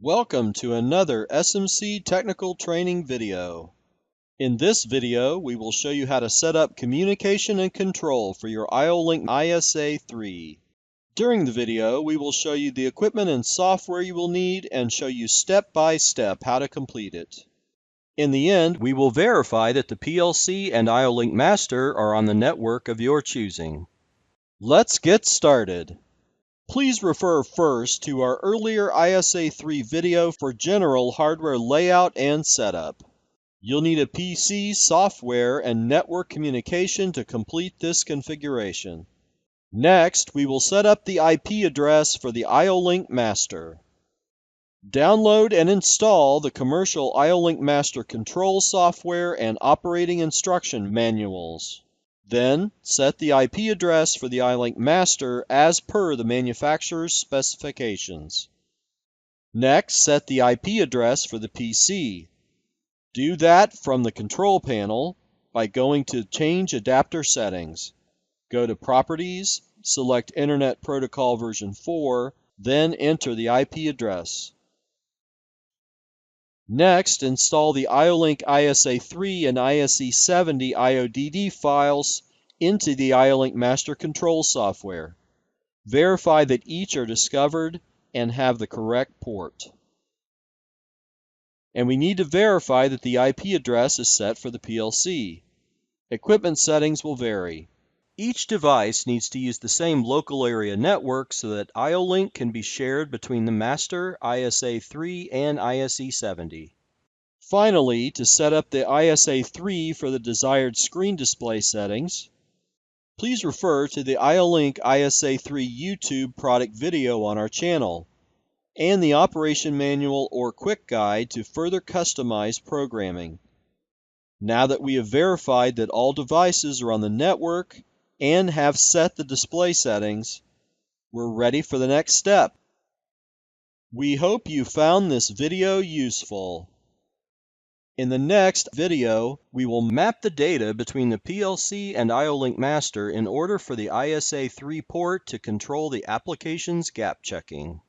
Welcome to another SMC technical training video. In this video, we will show you how to set up communication and control for your IO-Link ISA3. During the video, we will show you the equipment and software you will need and show you step by step how to complete it. In the end, we will verify that the PLC and IO-Link master are on the network of your choosing. Let's get started. Please refer first to our earlier ISA3 video for general hardware layout and setup. You'll need a PC, software, and network communication to complete this configuration. Next, we will set up the IP address for the IO-Link master. Download and install the commercial IO-Link master control software and operating instruction manuals. Then, set the IP address for the IO-Link master as per the manufacturer's specifications. Next, set the IP address for the PC. Do that from the control panel by going to Change Adapter Settings. Go to Properties, select Internet Protocol version 4, then enter the IP address. Next, install the IO-Link ISA3 and ISE70 IODD files into the IO-Link Master Control software. Verify that each are discovered and have the correct port. And we need to verify that the IP address is set for the PLC. Equipment settings will vary. Each device needs to use the same local area network so that IO-Link can be shared between the master, ISA3, and ISE70. Finally, to set up the ISA3 for the desired screen display settings, please refer to the IO-Link ISA3 YouTube product video on our channel and the operation manual or quick guide to further customize programming. Now that we have verified that all devices are on the network and have set the display settings, we're ready for the next step. We hope you found this video useful. In the next video, we will map the data between the PLC and IO-Link master in order for the ISA3 port to control the application's gap checking.